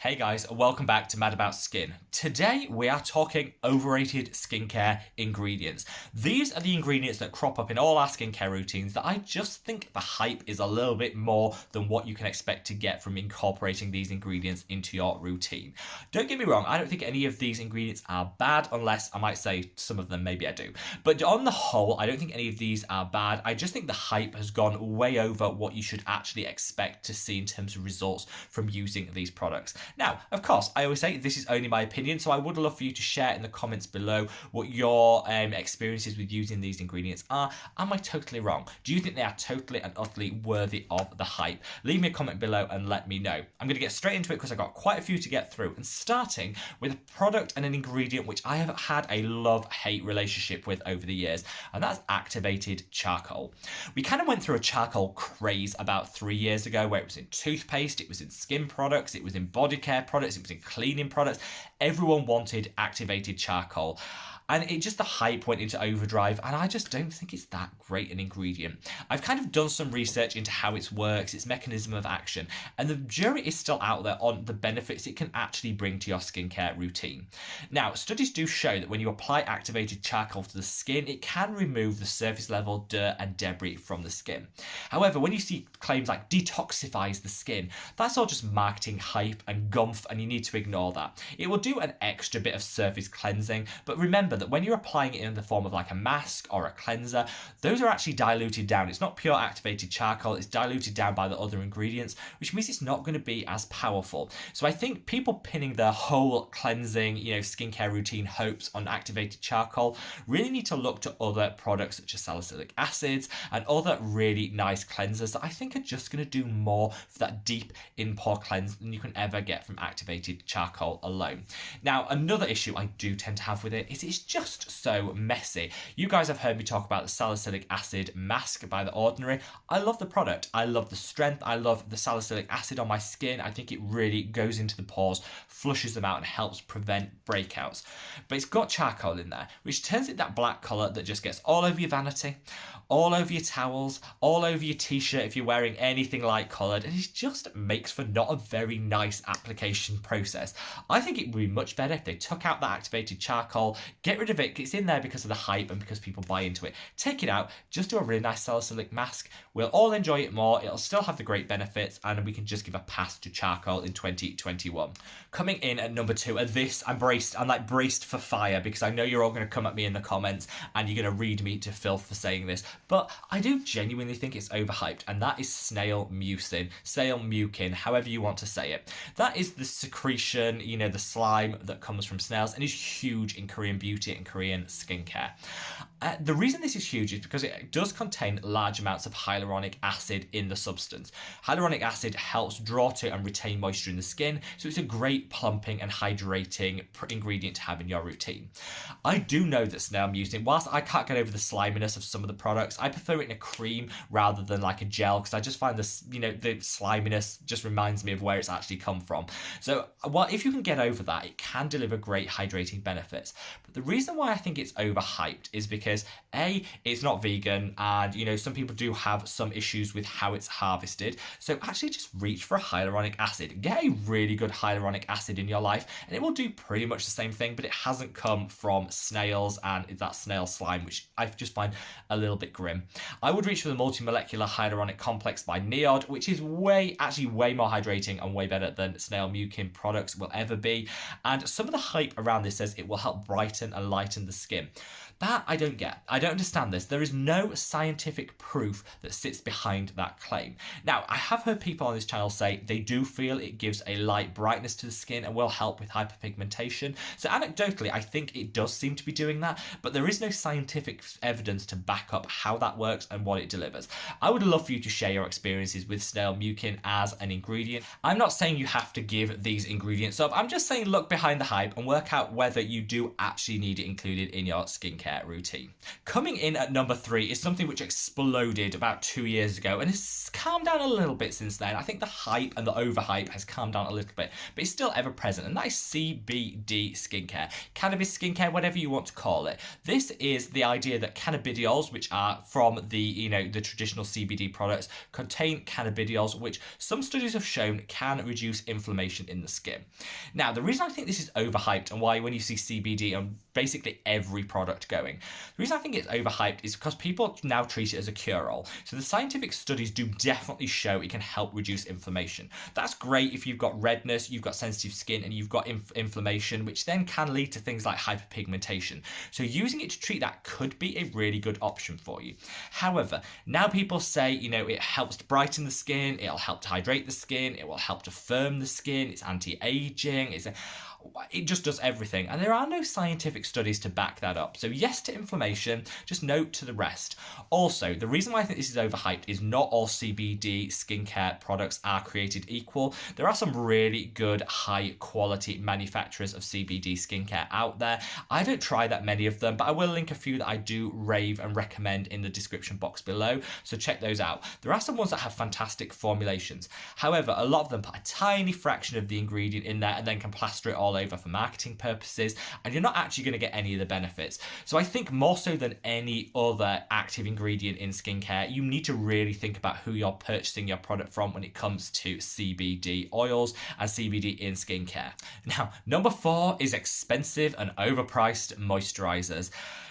Hey guys, welcome back to Mad About Skin. Today we are talking overrated skincare ingredients. These are the ingredients that crop up in all our skincare routines that I just think the hype is a little bit more than what you can expect to get from incorporating these ingredients into your routine. Don't get me wrong, I don't think any of these ingredients are bad, unless I might say some of them, maybe I do. But on the whole, I don't think any of these are bad. I just think the hype has gone way over what you should actually expect to see in terms of results from using these products. Now, of course, I always say this is only my opinion, so I would love for you to share in the comments below what your experiences with using these ingredients are. Am I totally wrong? Do you think they are totally and utterly worthy of the hype? Leave me a comment below and let me know. I'm going to get straight into it because I've got quite a few to get through, and starting with a product and an ingredient which I have had a love-hate relationship with over the years, and that's activated charcoal. We kind of went through a charcoal craze about 3 years ago where it was in toothpaste, it was in skin products, it was in body care products, it was in cleaning products. Everyone wanted activated charcoal. And the hype went into overdrive, and I just don't think it's that great an ingredient. I've kind of done some research into how it works, its mechanism of action, and the jury is still out there on the benefits it can actually bring to your skincare routine. Now, studies do show that when you apply activated charcoal to the skin, it can remove the surface level dirt and debris from the skin. However, when you see claims like detoxifies the skin, that's all just marketing hype and gumph, and you need to ignore that. It will do an extra bit of surface cleansing, but remember that when you're applying it in the form of like a mask or a cleanser, those are actually diluted down. It's not pure activated charcoal, it's diluted down by the other ingredients, which means it's not going to be as powerful. So I think people pinning their whole cleansing, skincare routine hopes on activated charcoal really need to look to other products such as salicylic acids and other really nice cleansers that I think are just going to do more for that deep in-pore cleanse than you can ever get from activated charcoal alone. Now, another issue I do tend to have with it is it's just so messy. You guys have heard me talk about the salicylic acid Masque by The Ordinary. I love the product. I love the strength. I love the salicylic acid on my skin. I think it really goes into the pores, flushes them out, and helps prevent breakouts. But it's got charcoal in there, which turns it that black colour that just gets all over your vanity, all over your towels, all over your t-shirt if you're wearing anything light coloured, and it just makes for not a very nice application process. I think it would be much better if they took out that activated charcoal, get rid of it. It's in there because of the hype and because people buy into it. Take it out, just do a really nice salicylic mask. We'll all enjoy it more. It'll still have the great benefits, and we can just give a pass to charcoal in 2021. Coming in at number 2, and this, I'm braced for fire, because I know you're all going to come at me in the comments and you're going to read me to filth for saying this, but I do genuinely think it's overhyped, and that is snail mucin, however you want to say it. That is the secretion, the slime that comes from snails, and is huge in Korean beauty and Korean skincare. The reason this is huge is because it does contain large amounts of hyaluronic acid in the substance. Hyaluronic acid helps draw to and retain moisture in the skin, so it's a great plumping and hydrating ingredient to have in your routine. I do know that snail mucin, whilst I can't get over the sliminess of some of the products, I prefer it in a cream rather than like a gel, because I just find this, the sliminess just reminds me of where it's actually come from. So if you can get over that, it can deliver great hydrating benefits. But the reason why I think it's overhyped is because A, it's not vegan, and some people do have some issues with how it's harvested. So actually just reach for a hyaluronic acid. Get a really good hyaluronic acid in your life, and it will do pretty much the same thing, but it hasn't come from snails and that snail slime, which I just find a little bit grim. I would reach for the multi-molecular hyaluronic complex by Neod, which is way more hydrating and way better than snail mucin products will ever be. And some of the hype around this says it will help brighten and lighten the skin. That I don't get. I don't understand this. There is no scientific proof that sits behind that claim. Now, I have heard people on this channel say they do feel it gives a light brightness to the skin and will help with hyperpigmentation. So anecdotally, I think it does seem to be doing that, but there is no scientific evidence to back up how that works and what it delivers. I would love for you to share your experiences with snail mucin as an ingredient. I'm not saying you have to give these ingredients up. I'm just saying look behind the hype and work out whether you do actually need it included in your skincare routine. Coming in at number 3 is something which exploded about 2 years ago and has calmed down a little bit since then. I think the hype and the overhype has calmed down a little bit, but it's still ever present, and that is CBD skincare. Cannabis skincare, whatever you want to call it. This is the idea that cannabidiols, which are from the traditional CBD products, contain cannabidiols, which some studies have shown can reduce inflammation inflammation in the skin. Now, the reason I think this is overhyped and why when you see CBD on basically every product going, the reason I think it's overhyped is because people now treat it as a cure-all. So the scientific studies do definitely show it can help reduce inflammation. That's great if you've got redness, you've got sensitive skin, and you've got inflammation, which then can lead to things like hyperpigmentation. So using it to treat that could be a really good option for you. However, now people say, you know, it helps to brighten the skin, it'll help to hydrate the skin, it will help to firm the skin, it's anti-aging, it just does everything, and there are no scientific studies to back that up. So yes to information, just no to the rest. Also, the reason why I think this is overhyped is not all CBD skincare products are created equal. There are some really good high quality manufacturers of CBD skincare out there. I don't try that many of them, but I will link a few that I do rave and recommend in the description box below, so check those out. There are some ones that have fantastic formulations. However, a lot of them put a tiny fraction of the ingredient in there and then can plaster it all over for marketing purposes, and you're not actually going to get any of the benefits. So I think more so than any other active ingredient in skincare, you need to really think about who you're purchasing your product from when it comes to CBD oils and CBD in skincare. Now, number 4 is expensive and overpriced moisturisers.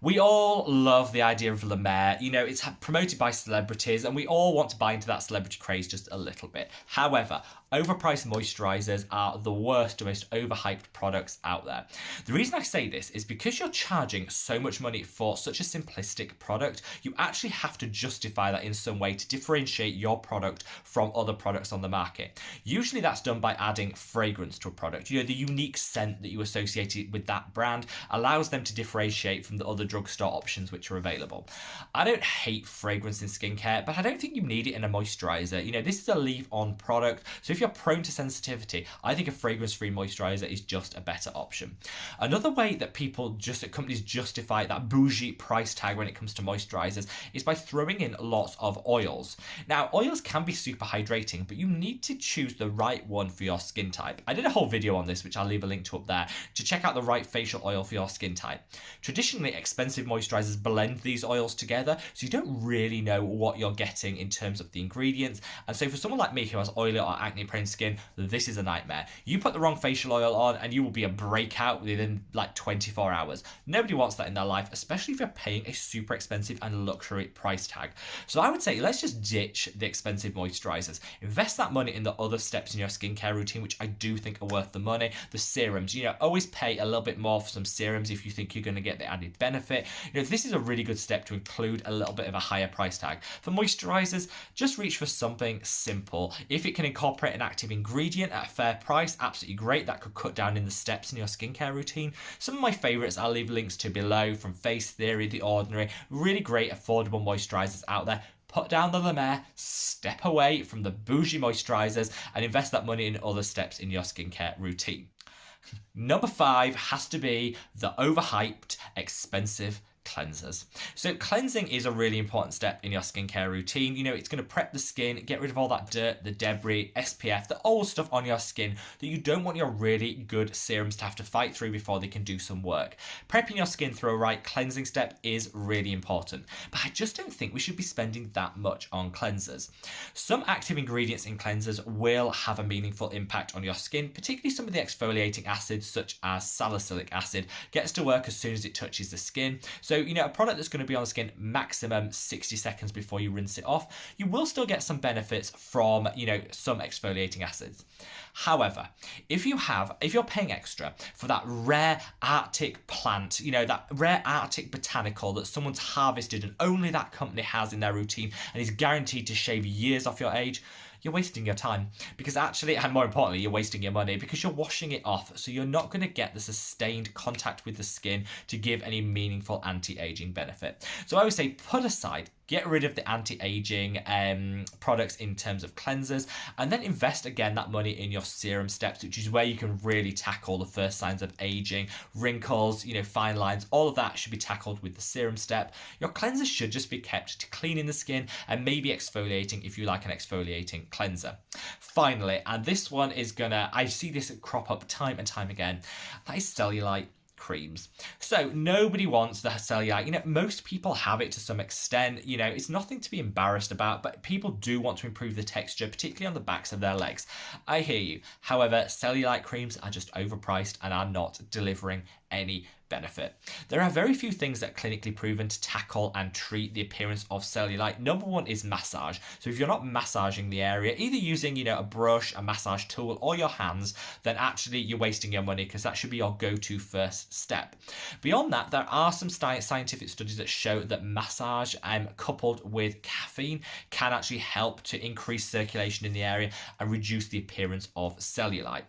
We all love the idea of La Mer. You know, it's promoted by celebrities and we all want to buy into that celebrity craze just a little bit. However, overpriced moisturisers are the worst and most overhyped products out there. The reason I say this is because you're charging so much money for such a simplistic product, you actually have to justify that in some way to differentiate your product from other products on the market. Usually that's done by adding fragrance to a product. You know, the unique scent that you associate with that brand allows them to differentiate from the other drugstore options which are available. I don't hate fragrance in skincare, but I don't think you need it in a moisturiser. You know, this is a leave-on product, so if you're prone to sensitivity, I think a fragrance-free moisturiser is just a better option. Another way that companies justify that bougie price tag when it comes to moisturisers is by throwing in lots of oils. Now, oils can be super hydrating, but you need to choose the right one for your skin type. I did a whole video on this, which I'll leave a link to up there, to check out the right facial oil for your skin type. Traditionally, expensive moisturisers blend these oils together, so you don't really know what you're getting in terms of the ingredients, and so for someone like me who has oily or acne-prone skin, this is a nightmare. You put the wrong facial oil on and you will be a breakout within like 24 hours. Nobody wants that in their life, especially if you're paying a super expensive and luxury price tag. So I would say let's just ditch the expensive moisturisers. Invest that money in the other steps in your skincare routine, which I do think are worth the money. The serums, you know, always pay a little bit more for some serums if you think you're going to get the added benefit. You know, this is a really good step to include a little bit of a higher price tag. For moisturisers, just reach for something simple. If it can incorporate an active ingredient at a fair price, absolutely great. That could cut down in the steps in your skincare routine. Some of my favourites I'll leave links to below, from Face Theory, The Ordinary, really great affordable moisturisers out there. Put down the La Mer, step away from the bougie moisturisers and invest that money in other steps in your skincare routine. Number 5 has to be the overhyped, expensive cleansers. So cleansing is a really important step in your skincare routine. You know, it's going to prep the skin, get rid of all that dirt, the debris, SPF, the old stuff on your skin that you don't want your really good serums to have to fight through before they can do some work. Prepping your skin through a right cleansing step is really important, but I just don't think we should be spending that much on cleansers. Some active ingredients in cleansers will have a meaningful impact on your skin, particularly some of the exfoliating acids such as salicylic acid gets to work as soon as it touches the skin. So, you know, a product that's going to be on the skin maximum 60 seconds before you rinse it off, you will still get some benefits from, you know, some exfoliating acids. However, if you're paying extra for that rare Arctic plant, you know, that rare Arctic botanical that someone's harvested and only that company has in their routine and is guaranteed to shave years off your age, you're wasting your time, because actually, and more importantly, you're wasting your money because you're washing it off, so you're not going to get the sustained contact with the skin to give any meaningful anti-aging benefit. So I would say put aside, get rid of the anti-aging products in terms of cleansers, and then invest again that money in your serum steps, which is where you can really tackle the first signs of aging, wrinkles, you know, fine lines. All of that should be tackled with the serum step. Your cleansers should just be kept to cleaning the skin and maybe exfoliating if you like an exfoliating cleanser. Finally, and this one is I see this crop up time and time again, that is cellulite. creams. So nobody wants the cellulite. You know, most people have it to some extent. You know, it's nothing to be embarrassed about, but people do want to improve the texture, particularly on the backs of their legs. I hear you. However, cellulite creams are just overpriced and are not delivering any benefit. There are very few things that are clinically proven to tackle and treat the appearance of cellulite. Number one is massage. So if you're not massaging the area, either using, you know, a brush, a massage tool, or your hands, then actually you're wasting your money, because that should be your go-to first step. Beyond that, there are some scientific studies that show that massage coupled with caffeine can actually help to increase circulation in the area and reduce the appearance of cellulite.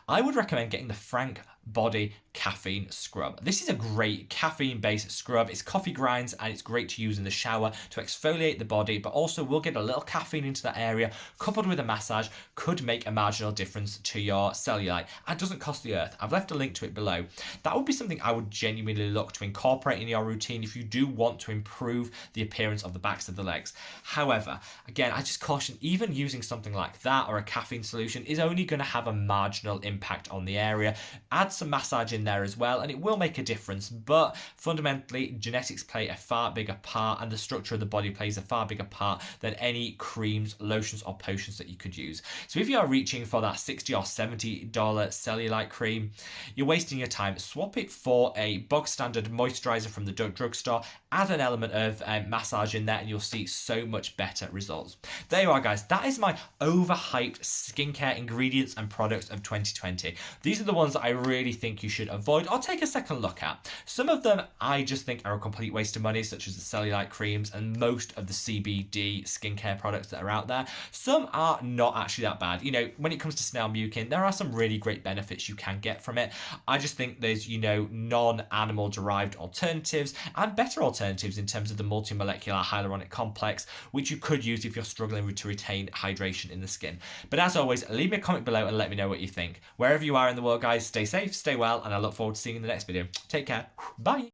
I would recommend getting the Frank Body Caffeine Scrub. This is a great caffeine-based scrub. It's coffee grinds and it's great to use in the shower to exfoliate the body, but also will get a little caffeine into that area, coupled with a massage, could make a marginal difference to your cellulite. And doesn't cost the earth. I've left a link to it below. That would be something I would genuinely look to incorporate in your routine if you do want to improve the appearance of the backs of the legs. However, again, I just caution, even using something like that or a caffeine solution is only going to have a marginal impact on the area. Add some massage in there as well and it will make a difference, but fundamentally genetics play a far bigger part and the structure of the body plays a far bigger part than any creams, lotions or potions that you could use. So if you are reaching for that $60 or $70 cellulite cream, you're wasting your time. Swap it for a bog standard moisturiser from the drugstore, add an element of massage in there and you'll see so much better results. There you are, guys. That is my overhyped skincare ingredients and products of 2020. These are the ones that I really think you should avoid or take a second look at. Some of them I just think are a complete waste of money, such as the cellulite creams and most of the CBD skincare products that are out there. Some are not actually that bad. You know, when it comes to snail mucin, there are some really great benefits you can get from it. I just think there's, you know, non-animal derived alternatives and better alternatives in terms of the multi-molecular hyaluronic complex, which you could use if you're struggling to retain hydration in the skin. But as always, leave me a comment below and let me know what you think. Wherever you are in the world, guys, stay safe, stay well, and I look forward to seeing you in the next video. Take care. Bye.